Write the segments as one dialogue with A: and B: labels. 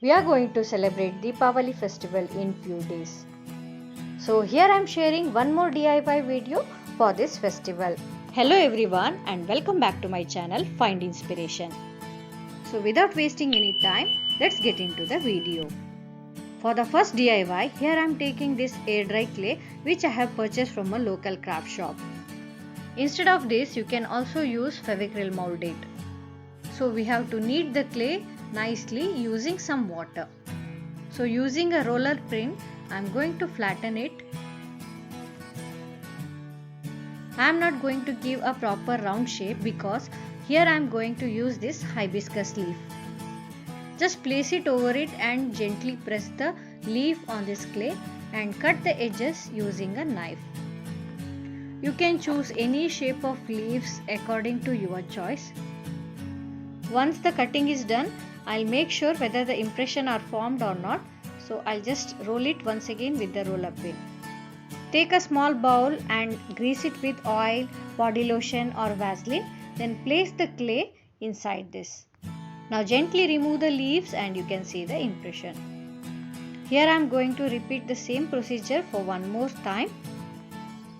A: We are going to celebrate Deepavali festival in few days. So here I am sharing one more DIY video for this festival. Hello everyone and welcome back to my channel Find Inspiration. So without wasting any time, let's get into the video. For the first DIY, here I am taking this air dry clay which I have purchased from a local craft shop. Instead of this, you can also use Fevicryl molded. So we have to knead the clay nicely using some water. So using a roller pin, I am going to flatten it. I am not going to give a proper round shape because here I am going to use this hibiscus leaf. Just place it over it and gently press the leaf on this clay and cut the edges using a knife. You can choose any shape of leaves according to your choice. Once the cutting is done, I'll make sure whether the impression are formed or not. So I'll just roll it once again with the roller pin. Take a small bowl and grease it with oil, body lotion or Vaseline. Then place the clay inside this. Now gently remove the leaves and you can see the impression. Here I am going to repeat the same procedure for one more time,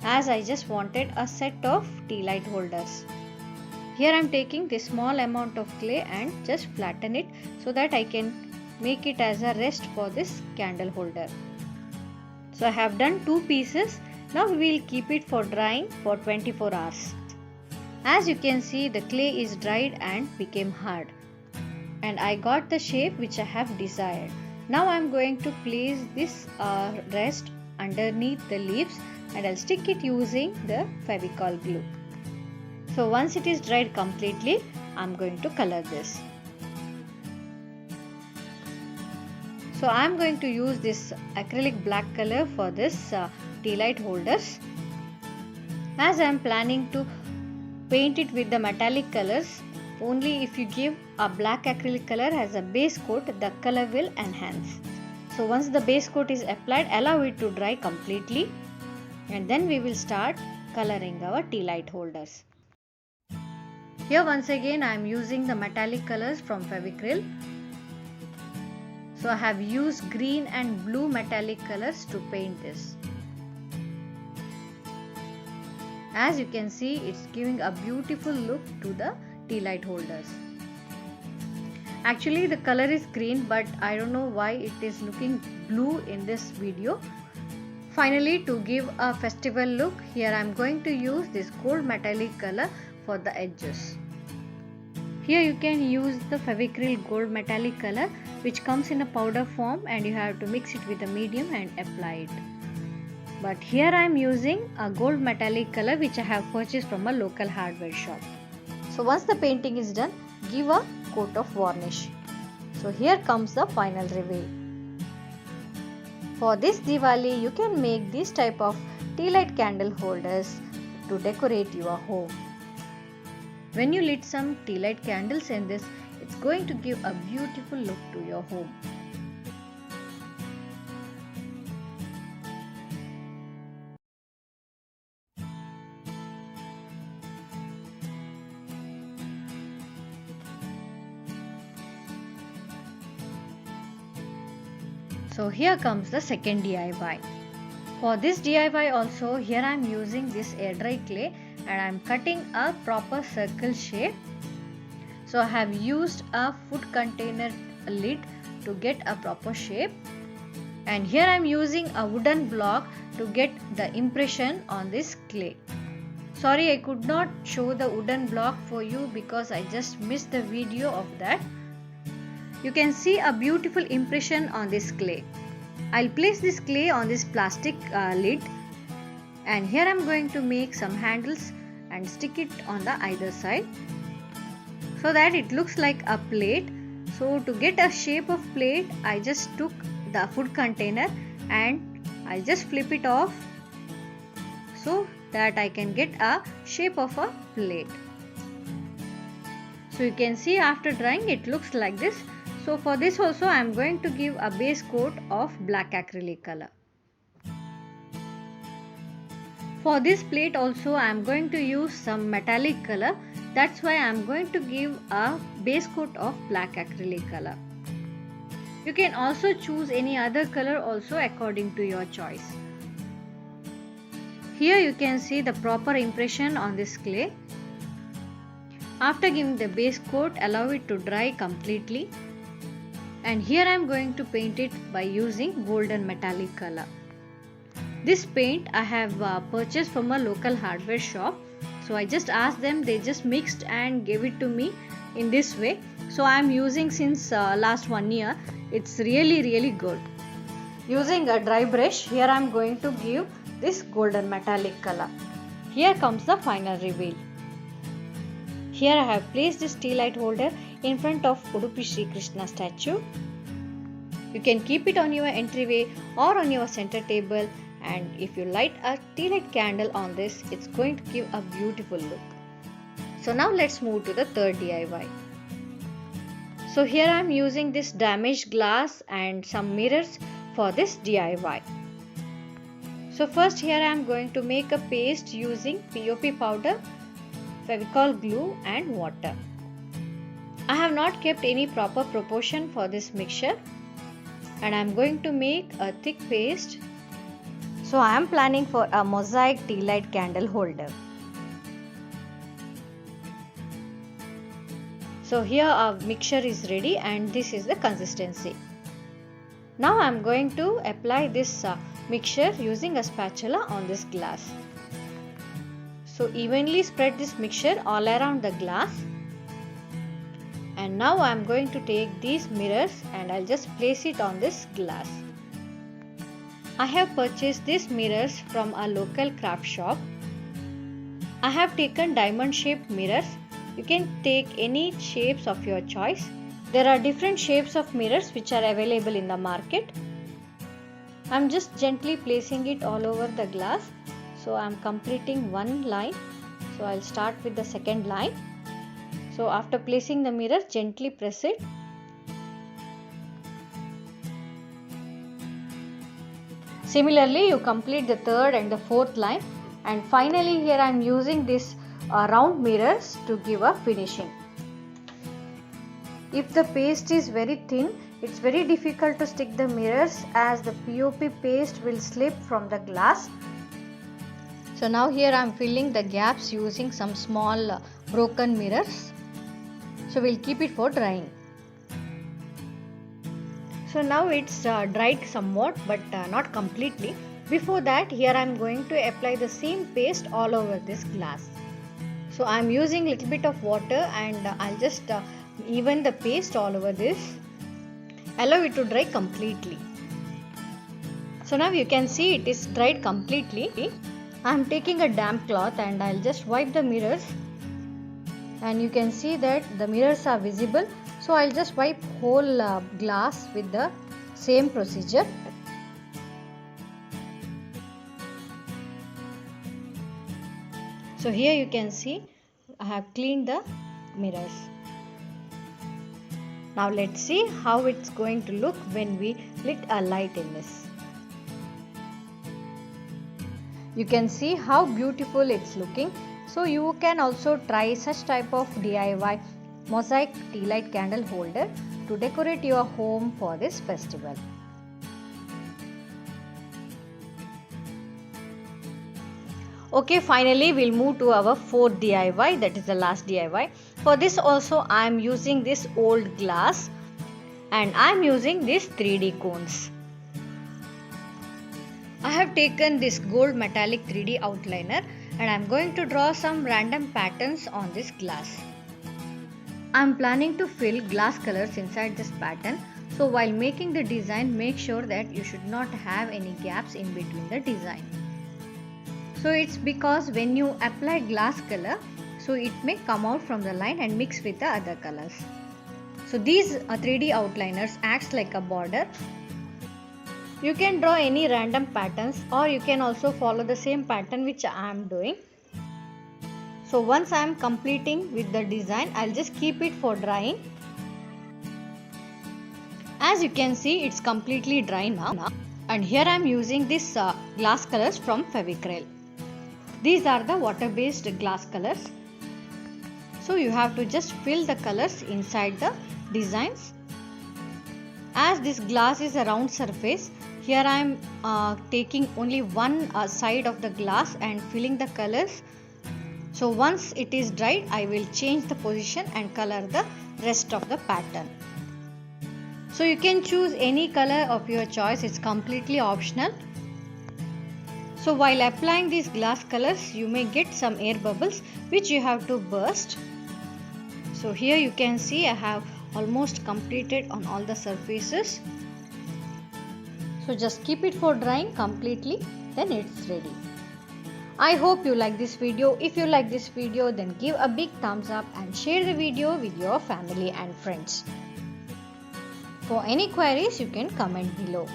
A: as I just wanted a set of tea light holders. Here I am taking this small amount of clay and just flatten it so that I can make it as a rest for this candle holder. So I have done 2 pieces. Now we will keep it for drying for 24 hours. As you can see, the clay is dried and became hard. And I got the shape which I have desired. Now I am going to place this rest underneath the leaves and I'll stick it using the Fevicol glue. So once it is dried completely, I am going to color this. So I am going to use this acrylic black color for this tea light holders. As I am planning to paint it with the metallic colors, only if you give a black acrylic color as a base coat, the color will enhance. So once the base coat is applied, allow it to dry completely and then we will start coloring our tea light holders. Here once again I am using the metallic colors from Fevicryl. So I have used green and blue metallic colors to paint this. As you can see, it's giving a beautiful look to the tea light holders. Actually the color is green, but I don't know why it is looking blue in this video. Finally, to give a festival look, here I am going to use this gold metallic color for the edges. Here you can use the Fevicryl gold metallic color which comes in a powder form and you have to mix it with a medium and apply it. But here I am using a gold metallic color which I have purchased from a local hardware shop. So once the painting is done, give a coat of varnish. So here comes the final reveal. For this Diwali, you can make this type of tea light candle holders to decorate your home. When you lit some tea light candles in this, it's going to give a beautiful look to your home. So here comes the second DIY. For this DIY also, here I am using this air dry clay and I am cutting a proper circle shape. So I have used a food container lid to get a proper shape. And here I am using a wooden block to get the impression on this clay. Sorry, I could not show the wooden block for you because I just missed the video of that. You can see a beautiful impression on this clay. I'll place this clay on this plastic lid and here I'm going to make some handles and stick it on the either side so that it looks like a plate. So to get a shape of plate, I just took the food container and I'll just flip it off so that I can get a shape of a plate. So you can see after drying it looks like this. So for this also I am going to give a base coat of black acrylic color. For this plate also I am going to use some metallic color. That's why I am going to give a base coat of black acrylic color. You can also choose any other color also according to your choice. Here you can see the proper impression on this clay. After giving the base coat, allow it to dry completely. And here I am going to paint it by using golden metallic color. This paint I have purchased from a local hardware shop. So I just asked them, they just mixed and gave it to me in this way. So I am using since last 1 year. It's really good. Using a dry brush, here I am going to give this golden metallic color. Here comes the final reveal. Here I have placed this tea light holder in front of Udupi Sri Krishna statue. You can keep it on your entryway or on your center table, and if you light a tea light candle on this, it's going to give a beautiful look. So now let's move to the third DIY. So here I am using this damaged glass and some mirrors for this DIY. So first here I am going to make a paste using POP powder, Fevicol glue and water. I have not kept any proper proportion for this mixture, and I am going to make a thick paste. So I am planning for a mosaic tea light candle holder. So here our mixture is ready and this is the consistency. Now I am going to apply this mixture using a spatula on this glass. So evenly spread this mixture all around the glass. And now I am going to take these mirrors and I'll just place it on this glass. I have purchased these mirrors from a local craft shop. I have taken diamond shaped mirrors. You can take any shapes of your choice. There are different shapes of mirrors which are available in the market. I am just gently placing it all over the glass. So I am completing one line. So I'll start with the second line. So after placing the mirror, gently press it. Similarly, you complete the third and the fourth line. And finally here I am using this round mirrors to give a finishing. If the paste is very thin, it's very difficult to stick the mirrors as the POP paste will slip from the glass. So now here I am filling the gaps using some small broken mirrors. So we'll keep it for drying. So now it's dried somewhat but not completely. Before that, here I am going to apply the same paste all over this glass. So I am using little bit of water and I'll just even the paste all over this. Allow it to dry completely. So now you can see it is dried completely. I am taking a damp cloth and I'll just wipe the mirrors. And you can see that the mirrors are visible. So I'll just wipe whole glass with the same procedure. So here you can see I have cleaned the mirrors. Now let's see how it's going to look when we lit a light in this. You can see how beautiful it's looking. So you can also try such type of DIY mosaic tea light candle holder to decorate your home for this festival. Okay, finally we'll move to our fourth DIY, that is the last DIY. For this also I am using this old glass and I am using these 3D cones. I have taken this gold metallic 3D outliner and I am going to draw some random patterns on this glass. I am planning to fill glass colors inside this pattern. So while making the design, make sure that you should not have any gaps in between the design. So it's because when you apply glass color, so it may come out from the line and mix with the other colors. So these 3D outliners acts like a border. You can draw any random patterns or you can also follow the same pattern which I am doing. So once I am completing with the design, I'll just keep it for drying. As you can see, it's completely dry now. And here I am using this glass colors from Fevicryl. These are the water-based glass colors. So you have to just fill the colors inside the designs. As this glass is a round surface, here I am taking only one side of the glass and filling the colors. So once it is dried, I will change the position and color the rest of the pattern. So you can choose any color of your choice, it's completely optional. So while applying these glass colors, you may get some air bubbles which you have to burst. So here you can see I have almost completed on all the surfaces. So just keep it for drying completely, then it's ready. I hope you like this video. If you like this video, then give a big thumbs up and share the video with your family and friends. For any queries, you can comment below.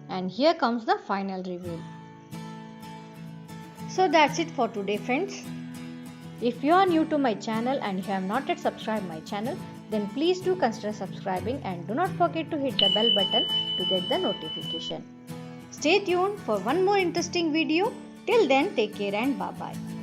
A: And here comes the final reveal. So that's it for today, friends. If you are new to my channel and you have not yet subscribed my channel, then please do consider subscribing and do not forget to hit the bell button to get the notification. Stay tuned for one more interesting video. Till then, take care and bye bye.